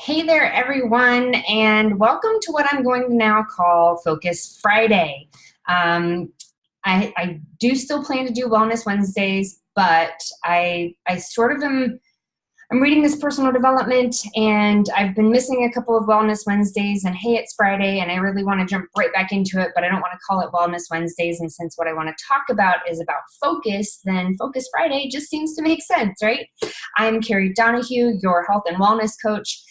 Hey there, everyone, and welcome to what I'm going to now call Focus Friday. Um, I do still plan to do Wellness Wednesdays, but I sort of am. I'm reading this personal development, and I've been missing a couple of Wellness Wednesdays. And hey, it's Friday, and I really want to jump right back into it, but I don't want to call it Wellness Wednesdays. And since what I want to talk about is about focus, then Focus Friday just seems to make sense, right? I'm Carrie Donahue, your health and wellness coach.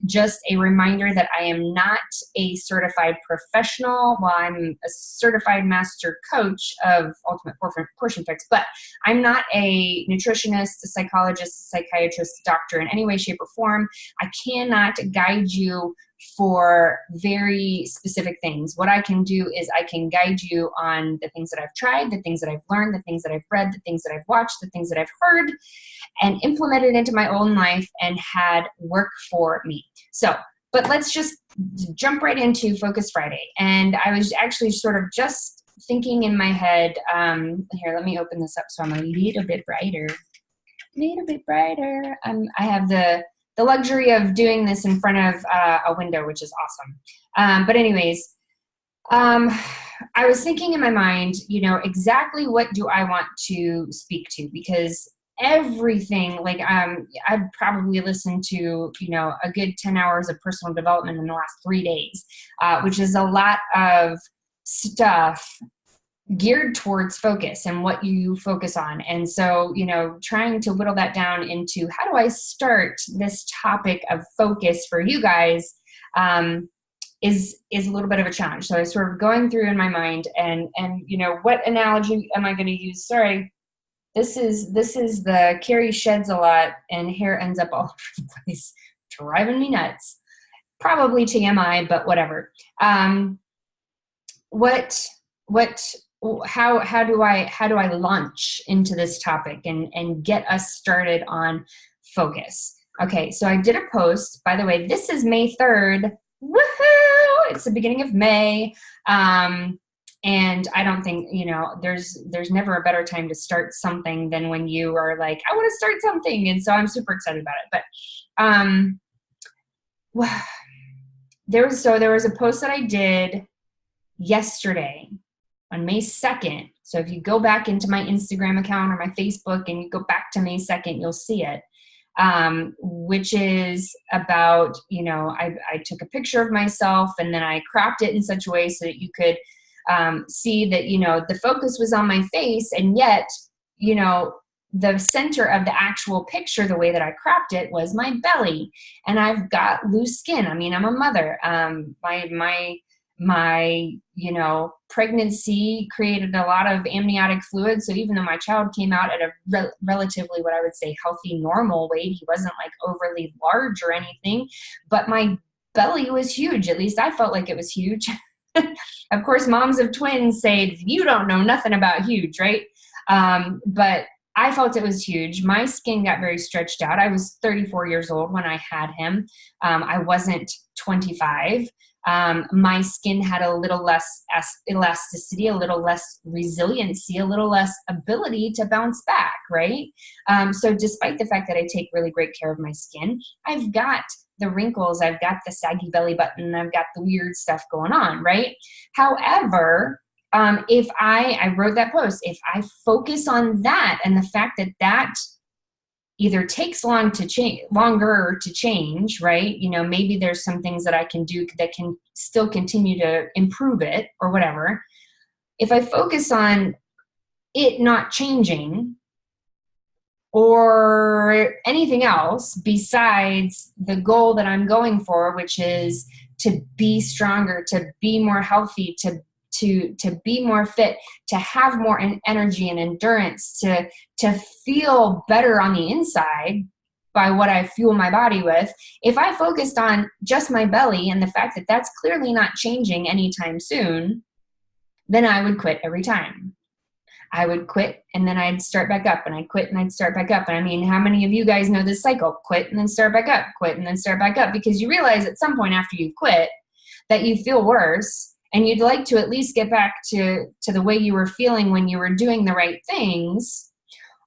Just a reminder that I am not a certified professional. Well, I'm a certified master coach of Ultimate Portion Fix, but I'm not a nutritionist, a psychologist, a psychiatrist, a doctor in any way, shape, or form. I cannot guide you for very specific things. What I can do is I can guide you on the things that I've tried, the things that I've learned, the things that I've read, the things that I've watched, the things that I've heard, and implemented into my own life and had work for me. So, but let's just jump right into Focus Friday. And I was actually sort of just thinking in my head, here, let me open this up so I'm a little bit brighter. I have the luxury of doing this in front of a window, which is awesome. But anyways, I was thinking in my mind, exactly what do I want to speak to? Because everything, like I've probably listened to, a good 10 hours of personal development in the last 3 days, which is a lot of stuff geared towards focus and what you focus on. And so, trying to whittle that down into how do I start this topic of focus for you guys is a little bit of a challenge. So I was sort of going through in my mind and what analogy am I going to use? Sorry. This is the Carrie sheds a lot and hair ends up all over the place, driving me nuts. Probably TMI, but whatever. How do I launch into this topic and get us started on focus? Okay, so I did a post. By the way, this is May 3rd. Woohoo! It's the beginning of May. And I don't think, there's never a better time to start something than when you are like, I want to start something. And so I'm super excited about it. But there was a post that I did yesterday on May 2nd. So if you go back into my Instagram account or my Facebook and you go back to May 2nd, you'll see it. Which is about, I took a picture of myself and then I cropped it in such a way so that you could see that, the focus was on my face, and yet, the center of the actual picture, the way that I cropped it, was my belly. And I've got loose skin. I mean, I'm a mother. My pregnancy created a lot of amniotic fluid. So even though my child came out at a relatively, what I would say, healthy, normal weight, he wasn't like overly large or anything, but my belly was huge. At least I felt like it was huge. Of course, moms of twins say, you don't know nothing about huge, right? But I felt it was huge. My skin got very stretched out. I was 34 years old when I had him. I wasn't 25. My skin had a little less elasticity, a little less resiliency, a little less ability to bounce back, right? So despite the fact that I take really great care of my skin, I've got the wrinkles, I've got the saggy belly button, I've got the weird stuff going on, right? However, if I wrote that post, if I focus on that and the fact that that either takes longer to change, right? Maybe there's some things that I can do that can still continue to improve it or whatever. If I focus on it not changing or anything else besides the goal that I'm going for, which is to be stronger, to be more healthy, to be more fit, to have more energy and endurance, to feel better on the inside by what I fuel my body with. If I focused on just my belly and the fact that that's clearly not changing anytime soon, then I would quit every time. I would quit and then I'd start back up, and I'd quit and I'd start back up. And I mean, how many of you guys know this cycle? Quit and then start back up, quit and then start back up, because you realize at some point after you've quit that you feel worse and you'd like to at least get back to the way you were feeling when you were doing the right things.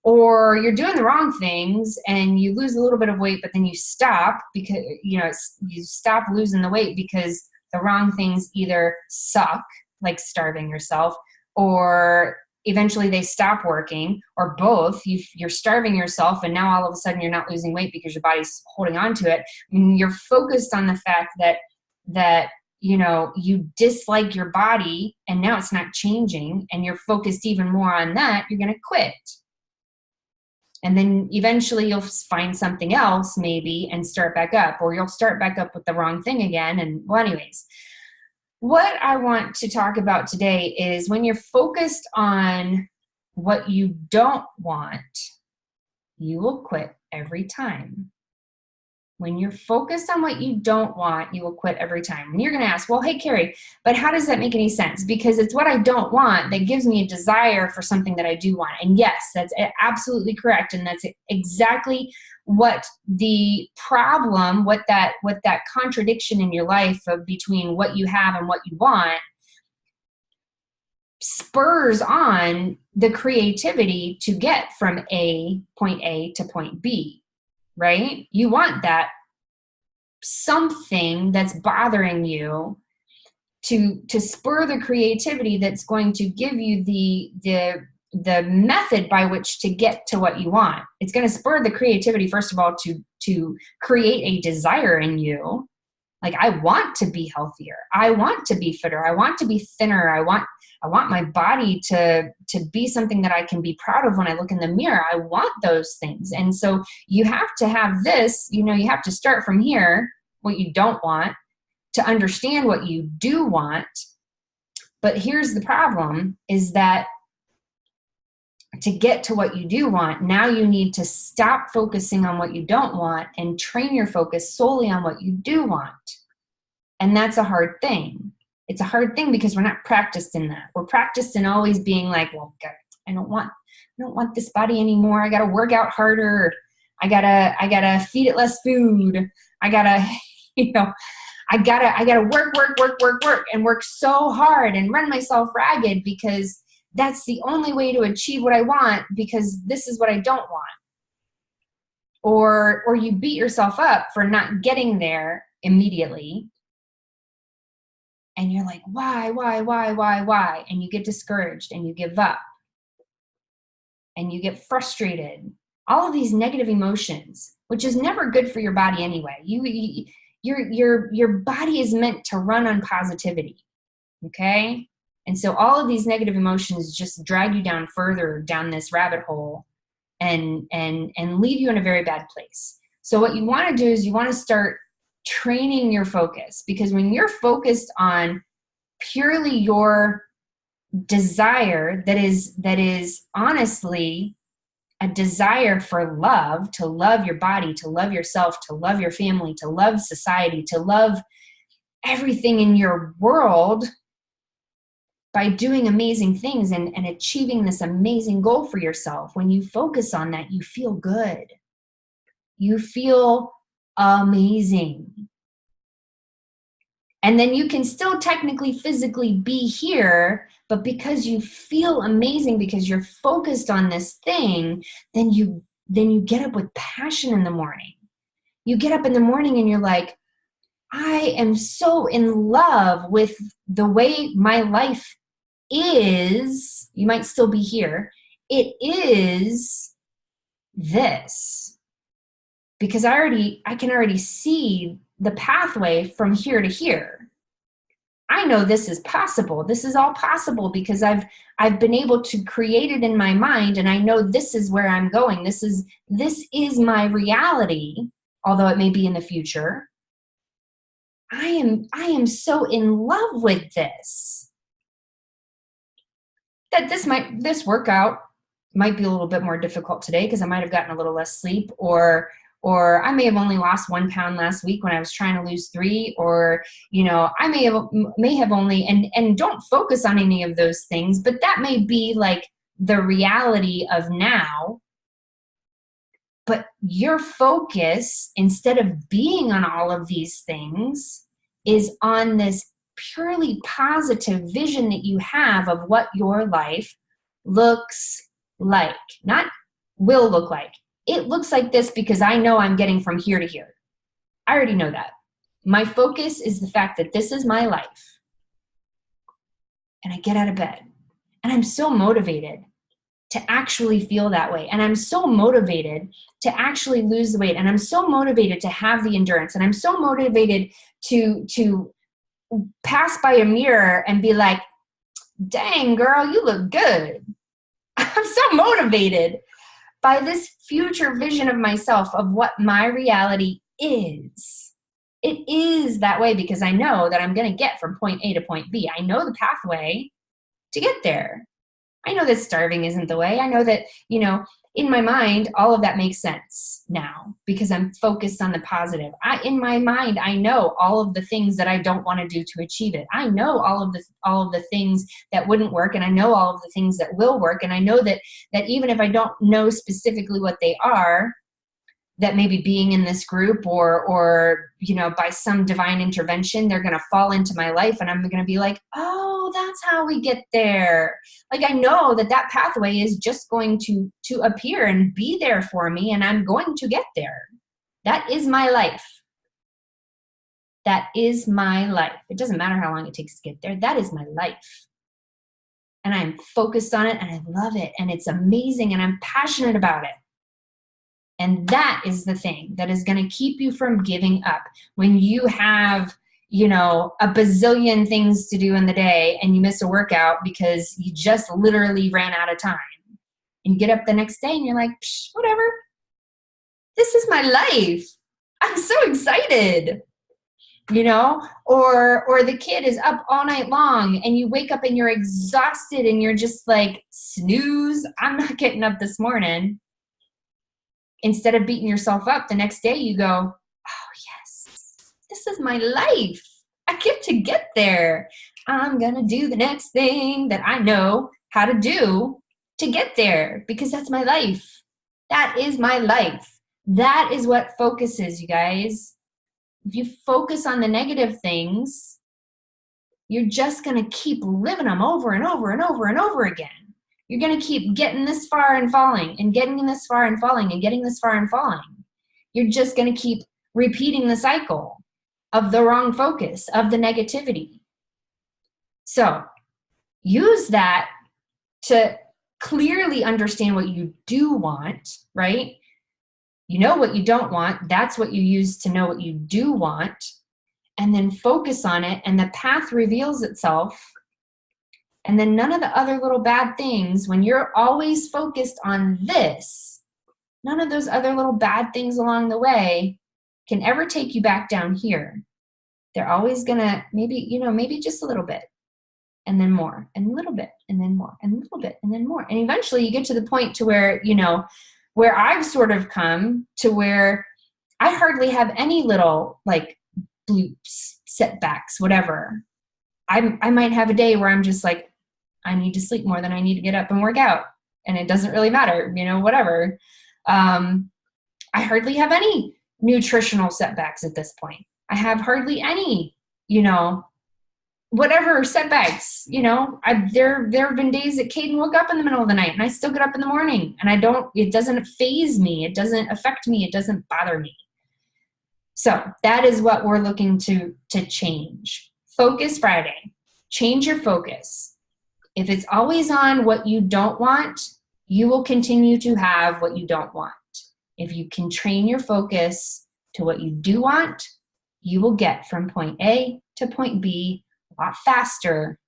or you're doing the wrong things and you lose a little bit of weight, but then you stop because, you know, you stop losing the weight because the wrong things either suck, like starving yourself, or eventually they stop working, or both. You're starving yourself and now all of a sudden you're not losing weight because your body's holding on to it. And you're focused on the fact that you know, you dislike your body and now it's not changing, and you're focused even more on that, you're going to quit. And then eventually you'll find something else maybe and start back up, or you'll start back up with the wrong thing again. And well, anyways, what I want to talk about today is when you're focused on what you don't want, you will quit every time. When you're focused on what you don't want, you will quit every time. And you're going to ask, well, hey, Carrie, but how does that make any sense? Because it's what I don't want that gives me a desire for something that I do want. And yes, that's absolutely correct. And that's exactly what the problem, what that contradiction in your life of between what you have and what you want spurs on the creativity to get from point A to point B. Right? You want that something that's bothering you to spur the creativity that's going to give you the method by which to get to what you want. It's going to spur the creativity, first of all, to create a desire in you. Like, I want to be healthier. I want to be fitter. I want to be thinner. I want my body to be something that I can be proud of when I look in the mirror. I want those things. And so you have to have this, you know, you have to start from here, what you don't want, to understand what you do want. But here's the problem, is that to get to what you do want, now you need to stop focusing on what you don't want and train your focus solely on what you do want. And that's a hard thing. It's a hard thing because we're not practiced in that. We're practiced in always being like, well, God, I don't want this body anymore. I got to work out harder. I gotta feed it less food. I gotta, you know, I gotta work and work so hard and run myself ragged because that's the only way to achieve what I want, because this is what I don't want. Or you beat yourself up for not getting there immediately. And you're like, why? And you get discouraged and you give up and you get frustrated. All of these negative emotions, which is never good for your body anyway. Your body is meant to run on positivity. Okay? And so all of these negative emotions just drag you down further down this rabbit hole and leave you in a very bad place. So what you want to do is you want to start training your focus, because when you're focused on purely your desire that is honestly a desire for love, to love your body, to love yourself, to love your family, to love society, to love everything in your world, by doing amazing things and achieving this amazing goal for yourself, when you focus on that, you feel good. You feel amazing. And then you can still technically physically be here, but because you feel amazing, because you're focused on this thing, then you get up with passion in the morning. You get up in the morning and you're like, I am so in love with the way my life is. You might still be here. It is this. Because I can already see the pathway from here to here. I know this is possible. This is all possible because I've been able to create it in my mind, and I know this is where I'm going. This is my reality, although it may be in the future. I am so in love with this that this workout might be a little bit more difficult today because I might have gotten a little less sleep, or I may have only lost 1 pound last week when I was trying to lose 3, or, you know, I may have only, and don't focus on any of those things, but that may be like the reality of now. But your focus, instead of being on all of these things, is on this purely positive vision that you have of what your life looks like. Not will look like. It looks like this because I know I'm getting from here to here. I already know that. My focus is the fact that this is my life. And I get out of bed. And I'm so motivated to actually feel that way. And I'm so motivated to actually lose the weight. And I'm so motivated to have the endurance. And I'm so motivated to pass by a mirror and be like, dang, girl, you look good. I'm so motivated by this future vision of myself, of what my reality is. It is that way because I know that I'm going to get from point A to point B. I know the pathway to get there. I know that starving isn't the way. I know that, in my mind, all of that makes sense now because I'm focused on the positive. In my mind, I know all of the things that I don't want to do to achieve it. I know all of the things that wouldn't work, and I know all of the things that will work. And I know that even if I don't know specifically what they are, that maybe being in this group or by some divine intervention, they're going to fall into my life and I'm going to be like, oh, that's how we get there. Like, I know that pathway is just going to appear and be there for me, and I'm going to get there. That is my life. That is my life. It doesn't matter how long it takes to get there. That is my life. And I'm focused on it and I love it and it's amazing and I'm passionate about it. And that is the thing that is going to keep you from giving up. When you have, a bazillion things to do in the day and you miss a workout because you just literally ran out of time. And you get up the next day and you're like, whatever. This is my life. I'm so excited. Or the kid is up all night long and you wake up and you're exhausted and you're just like, snooze, I'm not getting up this morning. Instead of beating yourself up, the next day you go, oh, yes, this is my life. I get to get there. I'm going to do the next thing that I know how to do to get there because that's my life. That is my life. That is what focus is, you guys. If you focus on the negative things, you're just going to keep living them over and over and over and over again. You're going to keep getting this far and falling and getting this far and falling and getting this far and falling. You're just going to keep repeating the cycle of the wrong focus, of the negativity. So use that to clearly understand what you do want, right? You know what you don't want. That's what you use to know what you do want. And then focus on it and the path reveals itself. And then none of the other little bad things, when you're always focused on this, none of those other little bad things along the way can ever take you back down here. They're always gonna maybe just a little bit and then more and a little bit and then more and a little bit and then more. And eventually you get to the point to where, where I've sort of come to where I hardly have any little like bloops, setbacks, whatever. I might have a day where I'm just like, I need to sleep more than I need to get up and work out. And it doesn't really matter, whatever. I hardly have any nutritional setbacks at this point. I have hardly any, whatever setbacks, there have been days that Caden woke up in the middle of the night and I still get up in the morning and it doesn't faze me. It doesn't affect me. It doesn't bother me. So that is what we're looking to change. Focus Friday. Change your focus. If it's always on what you don't want, you will continue to have what you don't want. If you can train your focus to what you do want, you will get from point A to point B a lot faster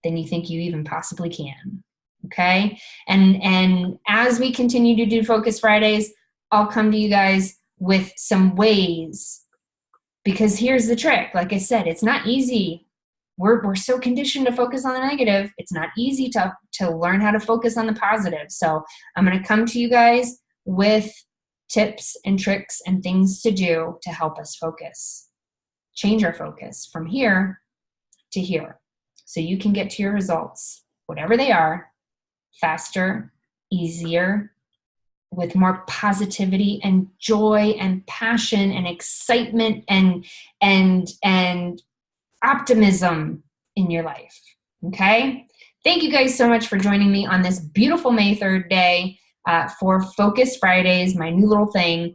than you think you even possibly can. Okay? And as we continue to do Focus Fridays, I'll come to you guys with some ways, because here's the trick. Like I said, it's not easy. We're so conditioned to focus on the negative. It's not easy to learn how to focus on the positive. So I'm going to come to you guys with tips and tricks and things to do to help us focus. Change our focus from here to here so you can get to your results, whatever they are, faster, easier, with more positivity and joy and passion and excitement and optimism in your life. Okay? Thank you guys so much for joining me on this beautiful May 3rd day. for Focus Fridays, my new little thing.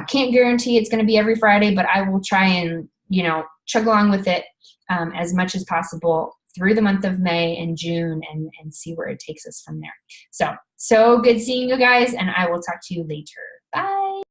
Can't guarantee it's going to be every Friday, but I will try and, chug along with it as much as possible through the month of May and June and see where it takes us from there. So good seeing you guys, and I will talk to you later. Bye.